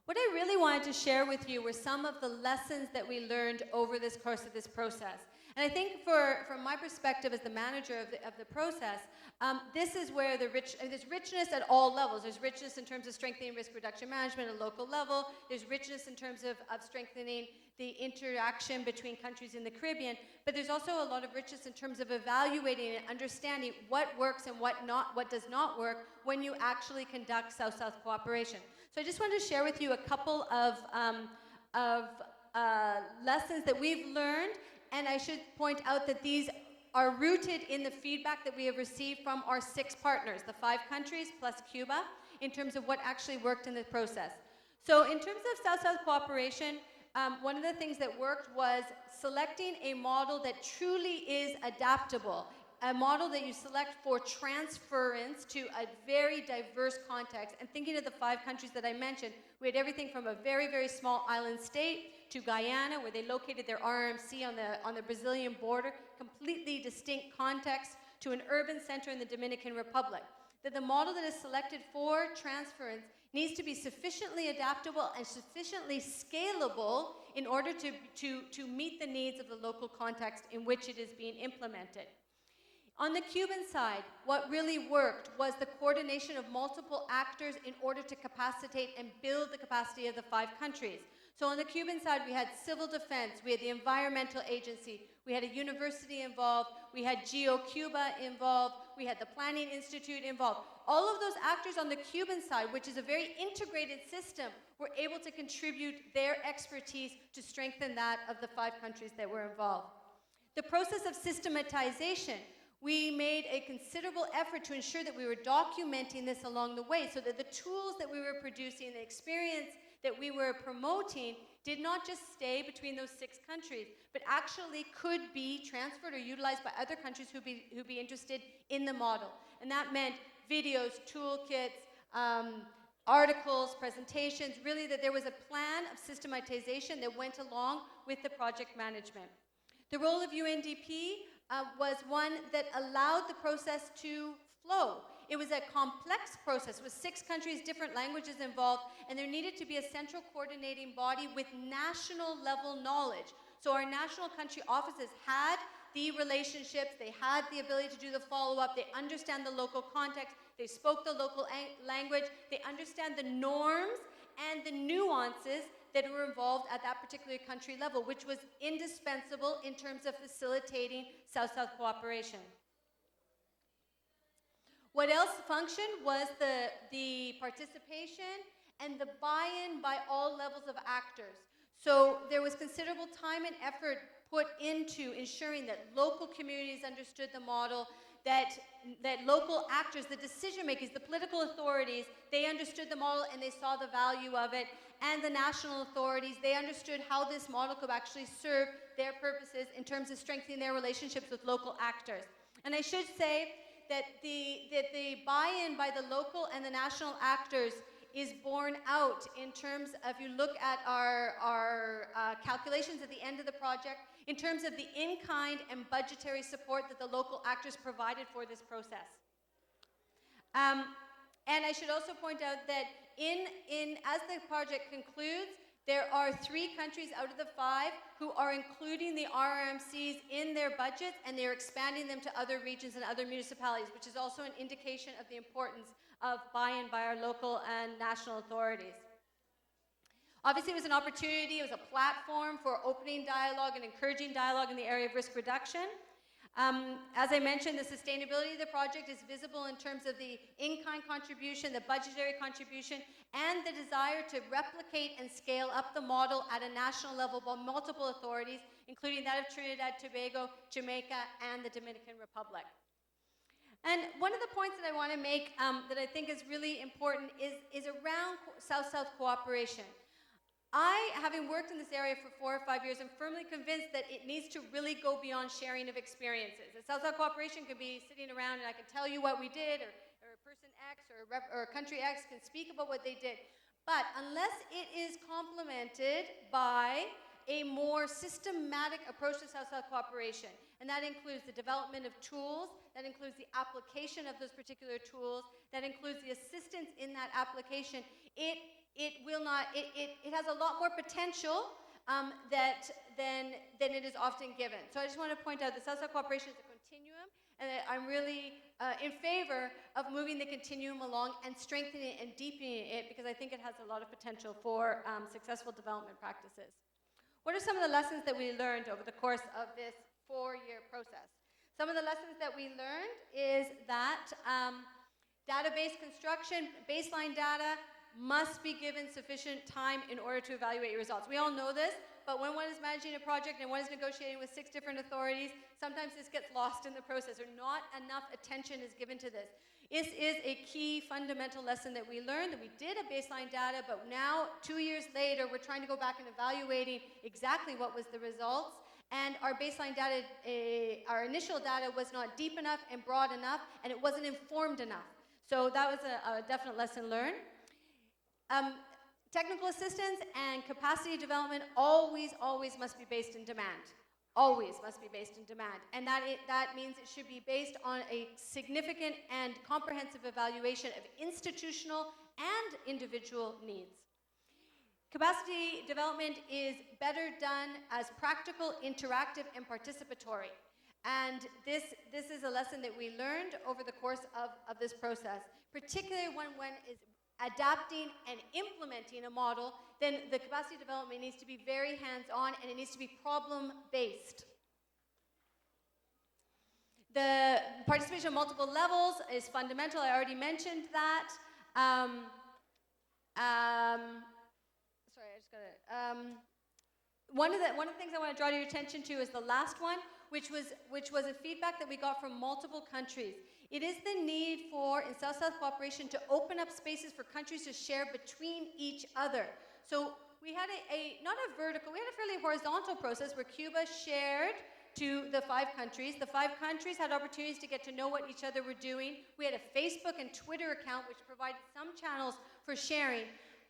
What I really wanted to share with you were some of the lessons that we learned over this course of this process. And I think from my perspective as the manager of the process, this is where there's richness at all levels. There's richness in terms of strengthening risk reduction management at a local level. There's richness in terms of strengthening the interaction between countries in the Caribbean. But there's also a lot of richness in terms of evaluating and understanding what works and what does not work when you actually conduct South-South cooperation. So I just wanted to share with you a couple of lessons that we've learned, and I should point out that these are rooted in the feedback that we have received from our 6 partners, the 5 countries plus Cuba, in terms of what actually worked in the process. So in terms of South-South cooperation, one of the things that worked was selecting a model that truly is adaptable. A model that you select for transference to a very diverse context. And thinking of the 5 countries that I mentioned, we had everything from a very, very small island state to Guyana, where they located their RMC on the Brazilian border, completely distinct context, to an urban center in the Dominican Republic. That the model that is selected for transference needs to be sufficiently adaptable and sufficiently scalable in order to meet the needs of the local context in which it is being implemented. On the Cuban side, what really worked was the coordination of multiple actors in order to capacitate and build the capacity of the 5 countries. So on the Cuban side, we had civil defense, we had the environmental agency, we had a university involved, we had GeoCuba involved, we had the Planning Institute involved. All of those actors on the Cuban side, which is a very integrated system, were able to contribute their expertise to strengthen that of the 5 countries that were involved. The process of systematization, we made a considerable effort to ensure that we were documenting this along the way so that the tools that we were producing, the experience that we were promoting, did not just stay between those 6 countries, but actually could be transferred or utilized by other countries who'd be interested in the model. And that meant videos, toolkits, articles, presentations, really that there was a plan of systematization that went along with the project management. The role of UNDP was one that allowed the process to flow. It was a complex process with 6 countries, different languages involved, and there needed to be a central coordinating body with national level knowledge. So our national country offices had the relationships, they had the ability to do the follow-up, they understand the local context, they spoke the local language, they understand the norms and the nuances that were involved at that particular country level, which was indispensable in terms of facilitating South-South cooperation. What else functioned was the participation and the buy-in by all levels of actors. So there was considerable time and effort put into ensuring that local communities understood the model, that local actors, the decision makers, the political authorities, they understood the model and they saw the value of it, and the national authorities, they understood how this model could actually serve their purposes in terms of strengthening their relationships with local actors. And I should say that the buy-in by the local and the national actors is borne out in terms of, if you look at our calculations at the end of the project, in terms of the in-kind and budgetary support that the local actors provided for this process. And I should also point out that as the project concludes, there are 3 countries out of the 5 who are including the RMCs in their budgets, and they're expanding them to other regions and other municipalities, which is also an indication of the importance of buy-in by our local and national authorities. Obviously, it was an opportunity, it was a platform for opening dialogue and encouraging dialogue in the area of risk reduction. As I mentioned, the sustainability of the project is visible in terms of the in-kind contribution, the budgetary contribution, and the desire to replicate and scale up the model at a national level by multiple authorities, including that of Trinidad, Tobago, Jamaica, and the Dominican Republic. And one of the points that I want to make that I think is really important is around South-South cooperation. I, having worked in this area for 4 or 5 years, am firmly convinced that it needs to really go beyond sharing of experiences. That South-South cooperation could be sitting around and I can tell you what we did, or a person X or country X can speak about what they did. But unless it is complemented by a more systematic approach to South-South cooperation, and that includes the development of tools, that includes the application of those particular tools, that includes the assistance in that application, it it will not, it has a lot more potential than it is often given. So I just want to point out that South-South cooperation is a continuum, and that I'm really in favor of moving the continuum along and strengthening it and deepening it, because I think it has a lot of potential for successful development practices. What are some of the lessons that we learned over the course of this 4-year process? Some of the lessons that we learned is that database construction, baseline data, must be given sufficient time in order to evaluate your results. We all know this, but when one is managing a project and one is negotiating with 6 different authorities, sometimes this gets lost in the process, or not enough attention is given to this. This is a key fundamental lesson that we learned, that we did a baseline data, but now, 2 years later, we're trying to go back and evaluating exactly what was the results. And our baseline data, our initial data was not deep enough and broad enough, and it wasn't informed enough. So that was a definite lesson learned. Technical assistance and capacity development always must be based in demand. Always must be based in demand. And that means it should be based on a significant and comprehensive evaluation of institutional and individual needs. Capacity development is better done as practical, interactive, and participatory. And this is a lesson that we learned over the course of this process, particularly when one is adapting and implementing a model. Then the capacity development needs to be very hands-on, and it needs to be problem-based. The participation at multiple levels is fundamental. I already mentioned that. Sorry, I just got it. One of the things I want to draw your attention to is the last one, which was a feedback that we got from multiple countries. It is the need for, in South-South cooperation, to open up spaces for countries to share between each other. So we had not a vertical, we had a fairly horizontal process where Cuba shared to the 5 countries. The 5 countries had opportunities to get to know what each other were doing. We had a Facebook and Twitter account, which provided some channels for sharing.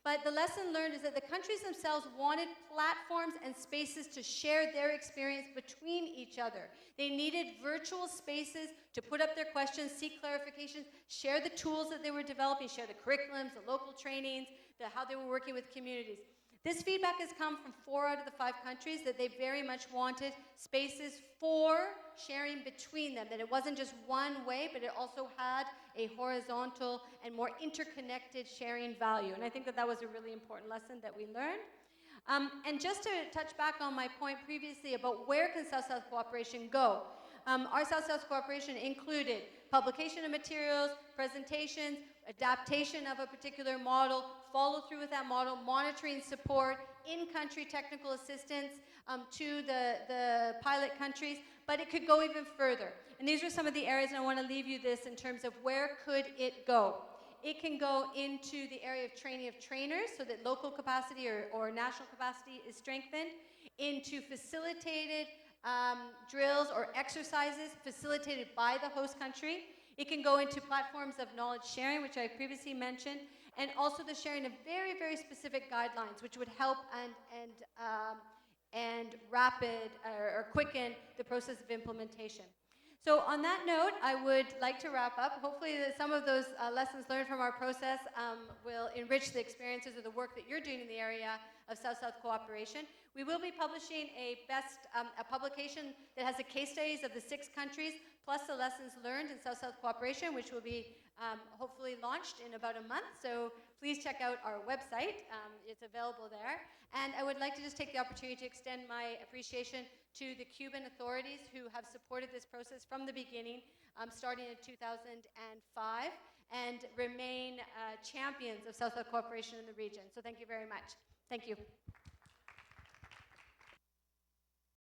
But the lesson learned is that the countries themselves wanted platforms and spaces to share their experience between each other. They needed virtual spaces to put up their questions, seek clarifications, share the tools that they were developing, share the curriculums, the local trainings, how they were working with communities. This feedback has come from 4 out of the 5 countries, that they very much wanted spaces for sharing between them, that it wasn't just one way, but it also had a horizontal and more interconnected sharing value. And I think that was a really important lesson that we learned. And just to touch back on my point previously about where can South-South cooperation go, our South-South cooperation included publication of materials, presentations, adaptation of a particular model, follow through with that model, monitoring support, in-country technical assistance to the pilot countries, but it could go even further. And these are some of the areas, and I want to leave you this in terms of where could it go. It can go into the area of training of trainers so that local capacity or national capacity is strengthened, into facilitated drills or exercises facilitated by the host country. It can go into platforms of knowledge sharing, which I previously mentioned, and also the sharing of very, very specific guidelines, which would help and rapid or quicken the process of implementation. So on that note, I would like to wrap up. Hopefully some of those lessons learned from our process will enrich the experiences of the work that you're doing in the area of South-South cooperation. We will be publishing a publication that has the case studies of the 6 countries, plus the lessons learned in South-South cooperation, which will be hopefully launched in about a month. So please check out our website. It's available there. And I would like to just take the opportunity to extend my appreciation to the Cuban authorities who have supported this process from the beginning, starting in 2005, and remain champions of South-South cooperation in the region. So thank you very much. Thank you.